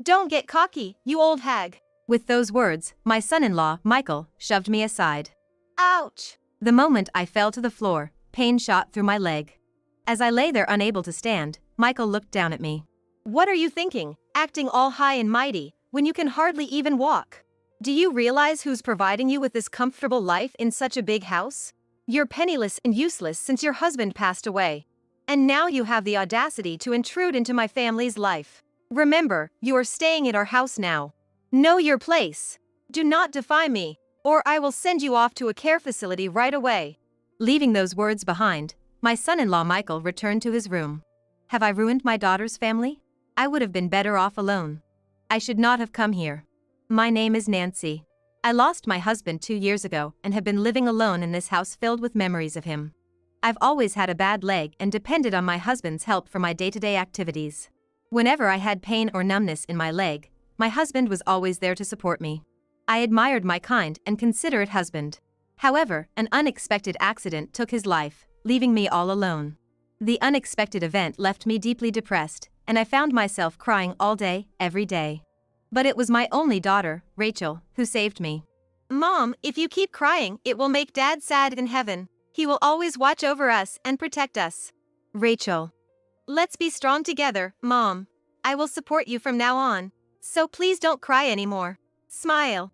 Don't get cocky, you old hag. With those words, my son-in-law, Michael, shoved me aside. Ouch! The moment I fell to the floor, pain shot through my leg. As I lay there unable to stand, Michael looked down at me. What are you thinking, acting all high and mighty, when you can hardly even walk? Do you realize who's providing you with this comfortable life in such a big house? You're penniless and useless since your husband passed away. And now you have the audacity to intrude into my family's life. Remember, you are staying at our house now. Know your place. Do not defy me, or I will send you off to a care facility right away. Leaving those words behind, my son-in-law Michael returned to his room. Have I ruined my daughter's family? I would have been better off alone. I should not have come here. My name is Nancy. I lost my husband 2 years ago and have been living alone in this house filled with memories of him. I've always had a bad leg and depended on my husband's help for my day-to-day activities. Whenever I had pain or numbness in my leg, my husband was always there to support me. I admired my kind and considerate husband. However, an unexpected accident took his life, leaving me all alone. The unexpected event left me deeply depressed, and I found myself crying all day, every day. But it was my only daughter, Rachel, who saved me. Mom, if you keep crying, it will make Dad sad in heaven. He will always watch over us and protect us. Rachel. Let's be strong together, Mom. I will support you from now on. So please don't cry anymore. Smile.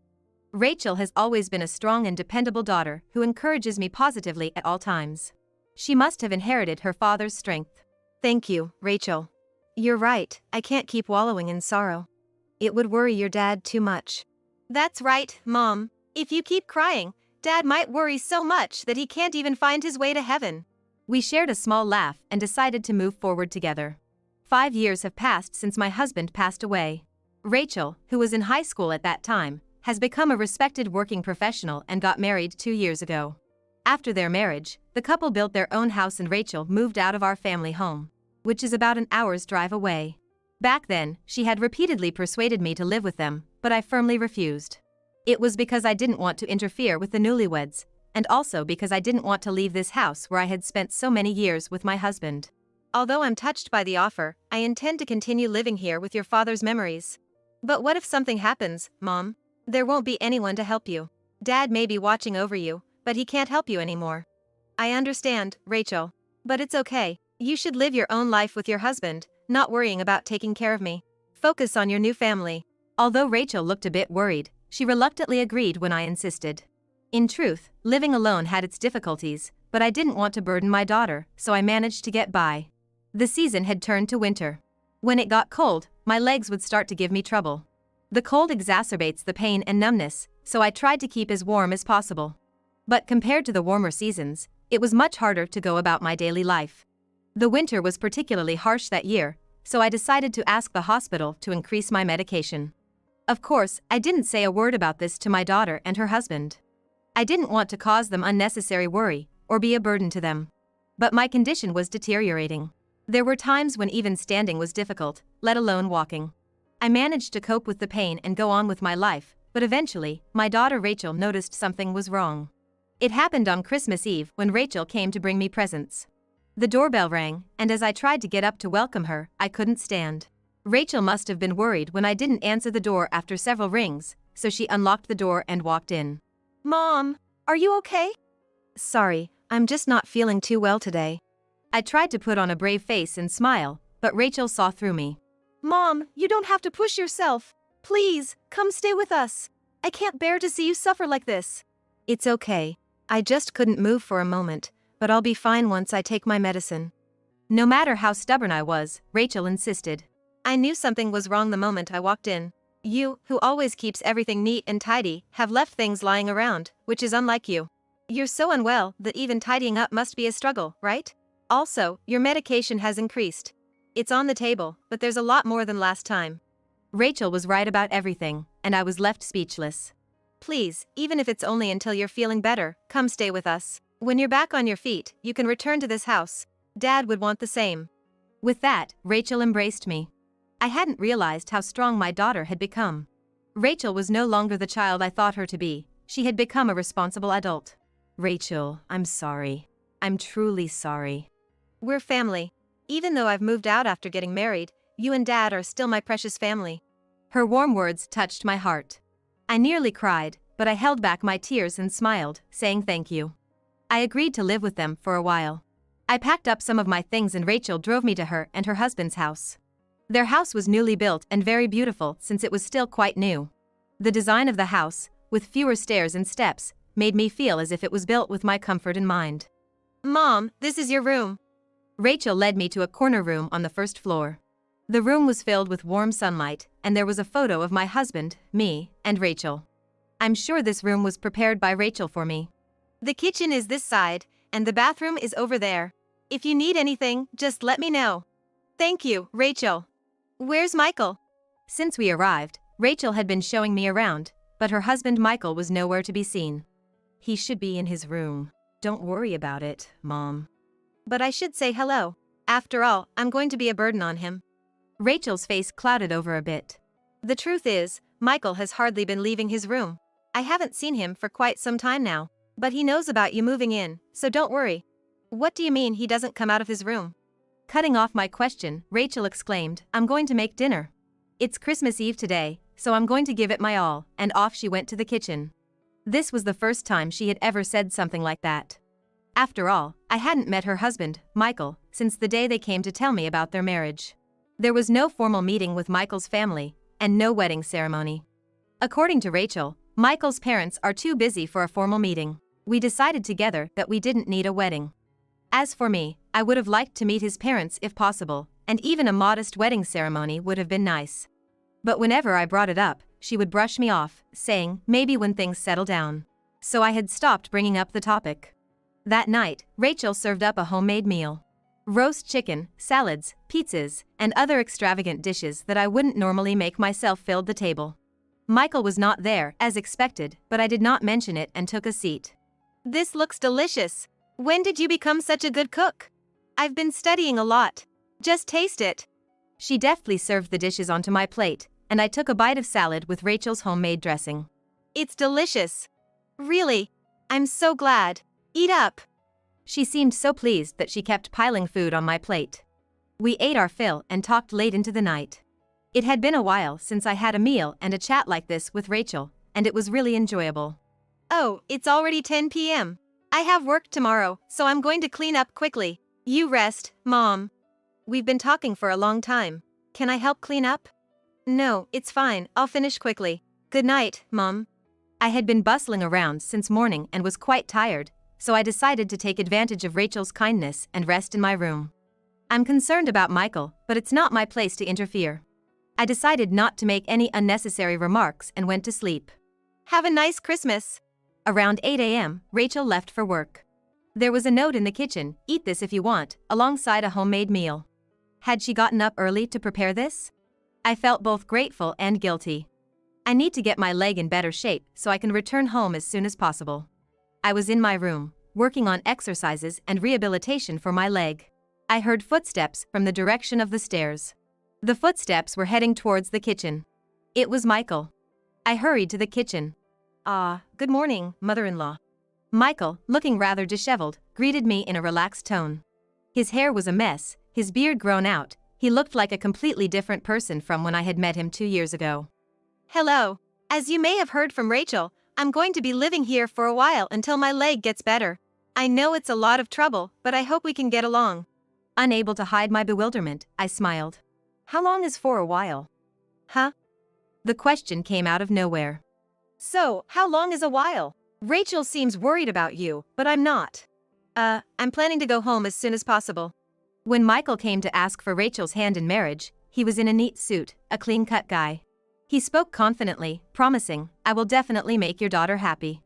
Rachel has always been a strong and dependable daughter who encourages me positively at all times. She must have inherited her father's strength. Thank you, Rachel. You're right, I can't keep wallowing in sorrow. It would worry your dad too much. That's right, Mom. If you keep crying, Dad might worry so much that he can't even find his way to heaven. We shared a small laugh and decided to move forward together. 5 years have passed since my husband passed away. Rachel, who was in high school at that time, has become a respected working professional and got married 2 years ago. After their marriage, the couple built their own house and Rachel moved out of our family home, which is about an hour's drive away. Back then, she had repeatedly persuaded me to live with them, but I firmly refused. It was because I didn't want to interfere with the newlyweds, and also because I didn't want to leave this house where I had spent so many years with my husband. Although I'm touched by the offer, I intend to continue living here with your father's memories. But what if something happens, Mom? There won't be anyone to help you. Dad may be watching over you, but he can't help you anymore. I understand, Rachel. But it's okay. You should live your own life with your husband, not worrying about taking care of me. Focus on your new family. Although Rachel looked a bit worried, she reluctantly agreed when I insisted. In truth, living alone had its difficulties, but I didn't want to burden my daughter, so I managed to get by. The season had turned to winter. When it got cold, my legs would start to give me trouble. The cold exacerbates the pain and numbness, so I tried to keep as warm as possible. But compared to the warmer seasons, it was much harder to go about my daily life. The winter was particularly harsh that year, so I decided to ask the hospital to increase my medication. Of course, I didn't say a word about this to my daughter and her husband. I didn't want to cause them unnecessary worry or be a burden to them. But my condition was deteriorating. There were times when even standing was difficult, let alone walking. I managed to cope with the pain and go on with my life, but eventually, my daughter Rachel noticed something was wrong. It happened on Christmas Eve when Rachel came to bring me presents. The doorbell rang, and as I tried to get up to welcome her, I couldn't stand. Rachel must have been worried when I didn't answer the door after several rings, so she unlocked the door and walked in. Mom, are you okay? Sorry, I'm just not feeling too well today. I tried to put on a brave face and smile, but Rachel saw through me. Mom, you don't have to push yourself. Please, come stay with us. I can't bear to see you suffer like this. It's okay. I just couldn't move for a moment, but I'll be fine once I take my medicine. No matter how stubborn I was, Rachel insisted. I knew something was wrong the moment I walked in. You, who always keeps everything neat and tidy, have left things lying around, which is unlike you. You're so unwell that even tidying up must be a struggle, right? Also, your medication has increased. It's on the table, but there's a lot more than last time. Rachel was right about everything, and I was left speechless. Please, even if it's only until you're feeling better, come stay with us. When you're back on your feet, you can return to this house. Dad would want the same. With that, Rachel embraced me. I hadn't realized how strong my daughter had become. Rachel was no longer the child I thought her to be. She had become a responsible adult. Rachel, I'm sorry. I'm truly sorry. We're family. Even though I've moved out after getting married, you and Dad are still my precious family. Her warm words touched my heart. I nearly cried, but I held back my tears and smiled, saying thank you. I agreed to live with them for a while. I packed up some of my things and Rachel drove me to her and her husband's house. Their house was newly built and very beautiful since it was still quite new. The design of the house, with fewer stairs and steps, made me feel as if it was built with my comfort in mind. Mom, this is your room. Rachel led me to a corner room on the first floor. The room was filled with warm sunlight, and there was a photo of my husband, me, and Rachel. I'm sure this room was prepared by Rachel for me. The kitchen is this side, and the bathroom is over there. If you need anything, just let me know. Thank you, Rachel. Where's Michael? Since we arrived, Rachel had been showing me around, but her husband Michael was nowhere to be seen. He should be in his room. Don't worry about it, Mom. But I should say hello. After all, I'm going to be a burden on him. Rachel's face clouded over a bit. The truth is, Michael has hardly been leaving his room. I haven't seen him for quite some time now. But he knows about you moving in, so don't worry. What do you mean he doesn't come out of his room? Cutting off my question, Rachel exclaimed, I'm going to make dinner. It's Christmas Eve today, so I'm going to give it my all, and off she went to the kitchen. This was the first time she had ever said something like that. After all, I hadn't met her husband, Michael, since the day they came to tell me about their marriage. There was no formal meeting with Michael's family, and no wedding ceremony. According to Rachel, Michael's parents are too busy for a formal meeting. We decided together that we didn't need a wedding. As for me, I would have liked to meet his parents if possible, and even a modest wedding ceremony would have been nice. But whenever I brought it up, she would brush me off, saying, maybe when things settle down. So I had stopped bringing up the topic. That night, Rachel served up a homemade meal. Roast chicken, salads, pizzas, and other extravagant dishes that I wouldn't normally make myself filled the table. Michael was not there, as expected, but I did not mention it and took a seat. This looks delicious. When did you become such a good cook? I've been studying a lot. Just taste it. She deftly served the dishes onto my plate, and I took a bite of salad with Rachel's homemade dressing. It's delicious. Really. I'm so glad. Eat up. She seemed so pleased that she kept piling food on my plate. We ate our fill and talked late into the night. It had been a while since I had a meal and a chat like this with Rachel, and it was really enjoyable. Oh, it's already 10 p.m. I have work tomorrow, so I'm going to clean up quickly. You rest, Mom. We've been talking for a long time. Can I help clean up? No, it's fine, I'll finish quickly. Good night, Mom. I had been bustling around since morning and was quite tired, so I decided to take advantage of Rachel's kindness and rest in my room. I'm concerned about Michael, but it's not my place to interfere. I decided not to make any unnecessary remarks and went to sleep. Have a nice Christmas. Around 8 a.m., Rachel left for work. There was a note in the kitchen, eat this if you want, alongside a homemade meal. Had she gotten up early to prepare this? I felt both grateful and guilty. I need to get my leg in better shape so I can return home as soon as possible. I was in my room, working on exercises and rehabilitation for my leg. I heard footsteps from the direction of the stairs. The footsteps were heading towards the kitchen. It was Michael. I hurried to the kitchen. Good morning, mother-in-law. Michael, looking rather disheveled, greeted me in a relaxed tone. His hair was a mess, his beard grown out. He looked like a completely different person from when I had met him 2 years ago. Hello. As you may have heard from Rachel, I'm going to be living here for a while until my leg gets better. I know it's a lot of trouble, but I hope we can get along. Unable to hide my bewilderment, I smiled. How long is for a while? Huh? The question came out of nowhere. So, how long is a while? Rachel seems worried about you, but I'm not. I'm planning to go home as soon as possible. When Michael came to ask for Rachel's hand in marriage, he was in a neat suit, a clean-cut guy. He spoke confidently, promising, I will definitely make your daughter happy.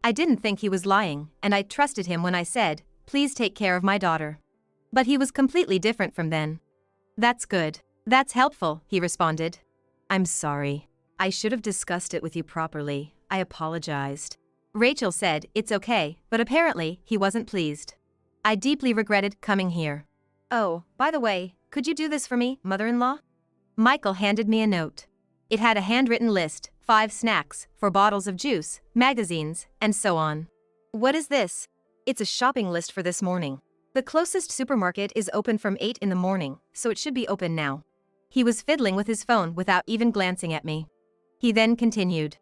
I didn't think he was lying, and I trusted him when I said, please take care of my daughter. But he was completely different from then. That's good. That's helpful, he responded. I'm sorry. I should have discussed it with you properly. I apologized. Rachel said, it's okay, but apparently, he wasn't pleased. I deeply regretted coming here. Oh, by the way, could you do this for me, mother-in-law? Michael handed me a note. It had a handwritten list, 5 snacks, 4 bottles of juice, magazines, and so on. What is this? It's a shopping list for this morning. The closest supermarket is open from 8 in the morning, so it should be open now. He was fiddling with his phone without even glancing at me. He then continued.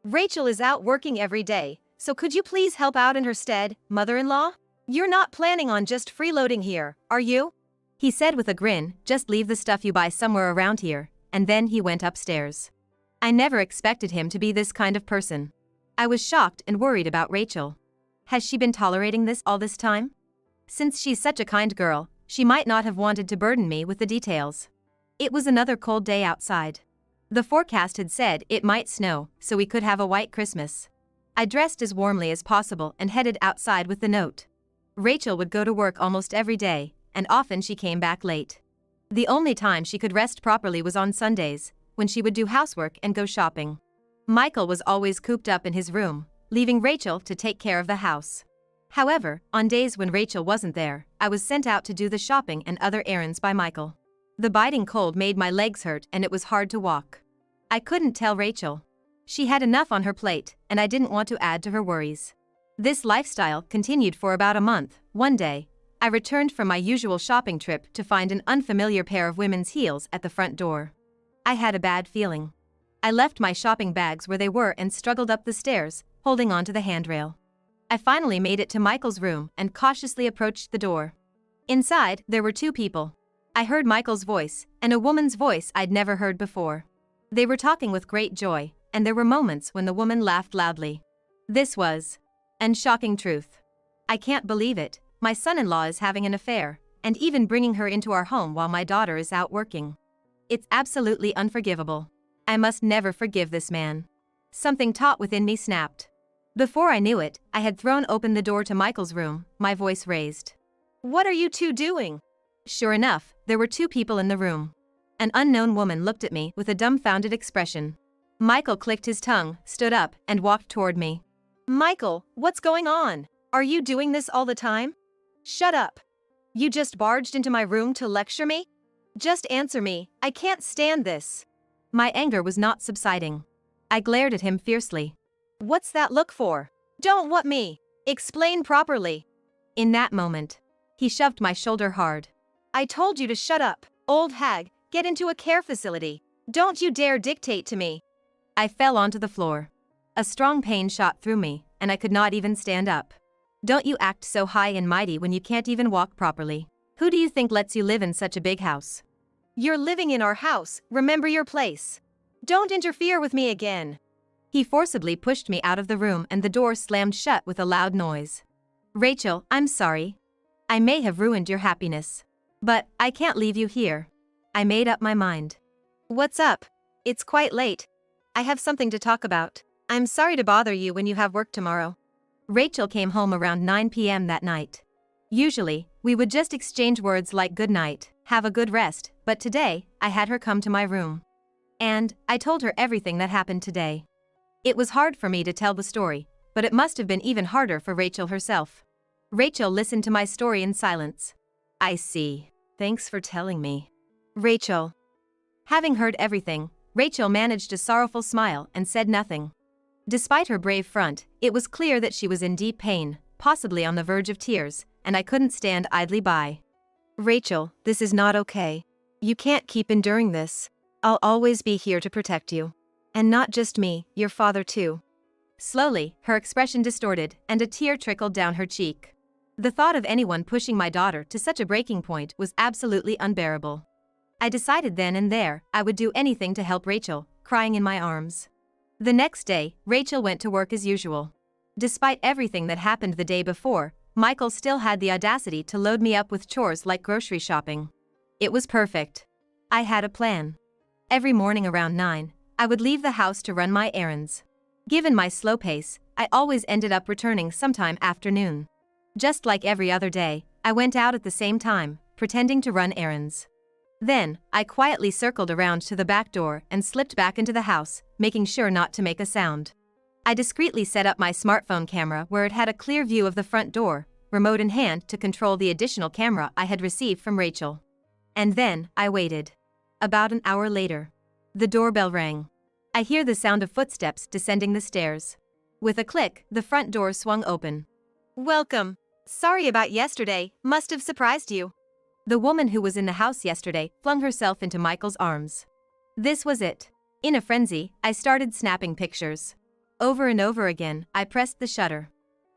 Rachel is out working every day, so could you please help out in her stead, mother-in-law? You're not planning on just freeloading here, are you? He said with a grin, just leave the stuff you buy somewhere around here, and then he went upstairs. I never expected him to be this kind of person. I was shocked and worried about Rachel. Has she been tolerating this all this time? Since she's such a kind girl, she might not have wanted to burden me with the details. It was another cold day outside. The forecast had said it might snow, so we could have a white Christmas. I dressed as warmly as possible and headed outside with the note. Rachel would go to work almost every day, and often she came back late. The only time she could rest properly was on Sundays, when she would do housework and go shopping. Michael was always cooped up in his room, leaving Rachel to take care of the house. However, on days when Rachel wasn't there, I was sent out to do the shopping and other errands by Michael. The biting cold made my legs hurt and it was hard to walk. I couldn't tell Rachel. She had enough on her plate, and I didn't want to add to her worries. This lifestyle continued for about a month. One day, I returned from my usual shopping trip to find an unfamiliar pair of women's heels at the front door. I had a bad feeling. I left my shopping bags where they were and struggled up the stairs, holding onto the handrail. I finally made it to Michael's room and cautiously approached the door. Inside, there were two people. I heard Michael's voice, and a woman's voice I'd never heard before. They were talking with great joy, and there were moments when the woman laughed loudly. This was an shocking truth. I can't believe it. My son-in-law is having an affair, and even bringing her into our home while my daughter is out working. It's absolutely unforgivable. I must never forgive this man. Something taut within me snapped. Before I knew it, I had thrown open the door to Michael's room, my voice raised. What are you two doing? Sure enough, there were two people in the room. An unknown woman looked at me with a dumbfounded expression. Michael clicked his tongue, stood up, and walked toward me. Michael, what's going on? Are you doing this all the time? Shut up. You just barged into my room to lecture me? Just answer me, I can't stand this. My anger was not subsiding. I glared at him fiercely. What's that look for? Don't what me? Explain properly. In that moment, he shoved my shoulder hard. I told you to shut up, old hag, get into a care facility. Don't you dare dictate to me. I fell onto the floor. A strong pain shot through me, and I could not even stand up. Don't you act so high and mighty when you can't even walk properly. Who do you think lets you live in such a big house? You're living in our house, remember your place. Don't interfere with me again. He forcibly pushed me out of the room and the door slammed shut with a loud noise. Rachel, I'm sorry. I may have ruined your happiness. But I can't leave you here. I made up my mind. What's up? It's quite late. I have something to talk about. I'm sorry to bother you when you have work tomorrow. Rachel came home around 9 p.m. that night. Usually, we would just exchange words like good night, have a good rest, but today, I had her come to my room. And I told her everything that happened today. It was hard for me to tell the story, but it must have been even harder for Rachel herself. Rachel listened to my story in silence. I see. Thanks for telling me. Rachel. Having heard everything, Rachel managed a sorrowful smile and said nothing. Despite her brave front, it was clear that she was in deep pain, possibly on the verge of tears, and I couldn't stand idly by. Rachel, this is not okay. You can't keep enduring this. I'll always be here to protect you. And not just me, your father too. Slowly, her expression distorted, and a tear trickled down her cheek. The thought of anyone pushing my daughter to such a breaking point was absolutely unbearable. I decided then and there I would do anything to help Rachel, crying in my arms. The next day, Rachel went to work as usual. Despite everything that happened the day before, Michael still had the audacity to load me up with chores like grocery shopping. It was perfect. I had a plan. Every morning around 9, I would leave the house to run my errands. Given my slow pace, I always ended up returning sometime after noon. Just like every other day, I went out at the same time, pretending to run errands. Then, I quietly circled around to the back door and slipped back into the house, making sure not to make a sound. I discreetly set up my smartphone camera where it had a clear view of the front door, remote in hand to control the additional camera I had received from Rachel. And then, I waited. About an hour later, the doorbell rang. I hear the sound of footsteps descending the stairs. With a click, the front door swung open. Welcome. Sorry about yesterday, must have surprised you. The woman who was in the house yesterday flung herself into Michael's arms. This was it. In a frenzy, I started snapping pictures. Over and over again, I pressed the shutter.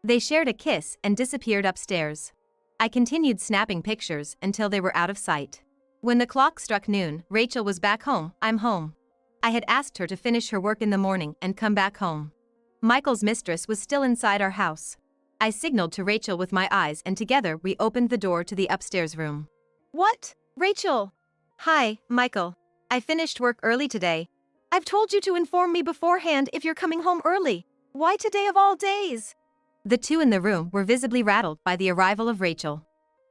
They shared a kiss and disappeared upstairs. I continued snapping pictures until they were out of sight. When the clock struck noon, Rachel was back home. I'm home. I had asked her to finish her work in the morning and come back home. Michael's mistress was still inside our house. I signaled to Rachel with my eyes and together we opened the door to the upstairs room. What? Rachel? Hi, Michael. I finished work early today. I've told you to inform me beforehand if you're coming home early. Why today of all days? The two in the room were visibly rattled by the arrival of Rachel.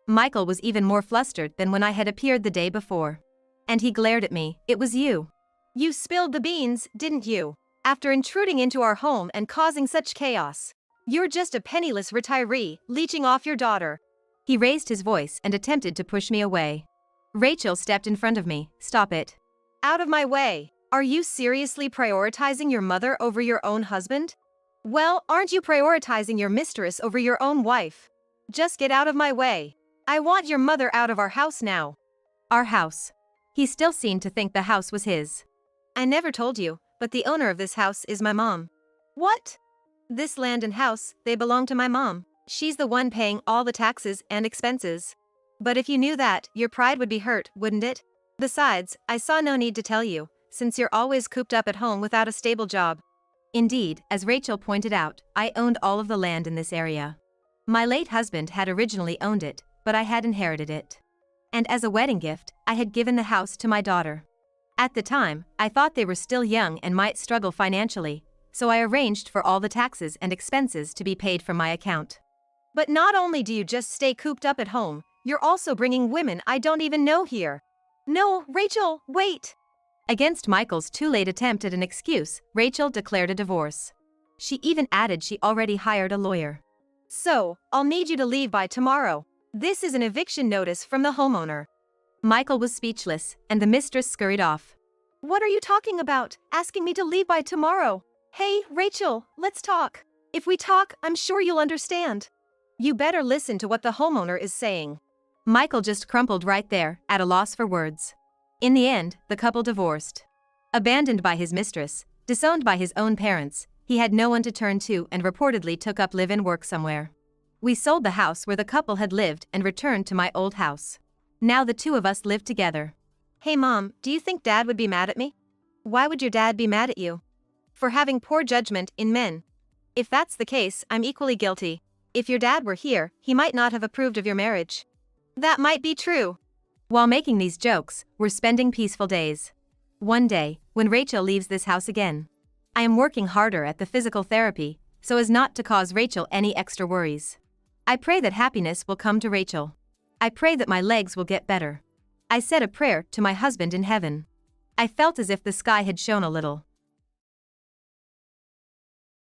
Michael was even more flustered than when I had appeared the day before. And he glared at me. It was you. You spilled the beans, didn't you? After intruding into our home and causing such chaos. You're just a penniless retiree, leeching off your daughter. He raised his voice and attempted to push me away. Rachel stepped in front of me. Stop it. Out of my way. Are you seriously prioritizing your mother over your own husband? Well, aren't you prioritizing your mistress over your own wife? Just get out of my way. I want your mother out of our house now. Our house. He still seemed to think the house was his. I never told you, but the owner of this house is my mom. What? This land and house, they belong to my mom. She's the one paying all the taxes and expenses. But if you knew that, your pride would be hurt, wouldn't it? Besides, I saw no need to tell you, since you're always cooped up at home without a stable job. Indeed, as Rachel pointed out, I owned all of the land in this area. My late husband had originally owned it, but I had inherited it. And as a wedding gift, I had given the house to my daughter. At the time, I thought they were still young and might struggle financially, so I arranged for all the taxes and expenses to be paid from my account. But not only do you just stay cooped up at home, you're also bringing women I don't even know here. No, Rachel, wait. Against Michael's too late attempt at an excuse, Rachel declared a divorce. She even added she already hired a lawyer. So, I'll need you to leave by tomorrow. This is an eviction notice from the homeowner. Michael was speechless, and the mistress scurried off. What are you talking about, asking me to leave by tomorrow? Hey, Rachel, let's talk. If we talk, I'm sure you'll understand. You better listen to what the homeowner is saying. Michael just crumpled right there, at a loss for words. In the end, the couple divorced. Abandoned by his mistress, disowned by his own parents, he had no one to turn to and reportedly took up live-in work somewhere. We sold the house where the couple had lived and returned to my old house. Now the two of us live together. Hey Mom, do you think Dad would be mad at me? Why would your dad be mad at you? For having poor judgment in men. If that's the case, I'm equally guilty. If your dad were here, he might not have approved of your marriage. That might be true. While making these jokes, we're spending peaceful days. One day, when Rachel leaves this house again, I am working harder at the physical therapy, so as not to cause Rachel any extra worries. I pray that happiness will come to Rachel. I pray that my legs will get better. I said a prayer to my husband in heaven. I felt as if the sky had shone a little.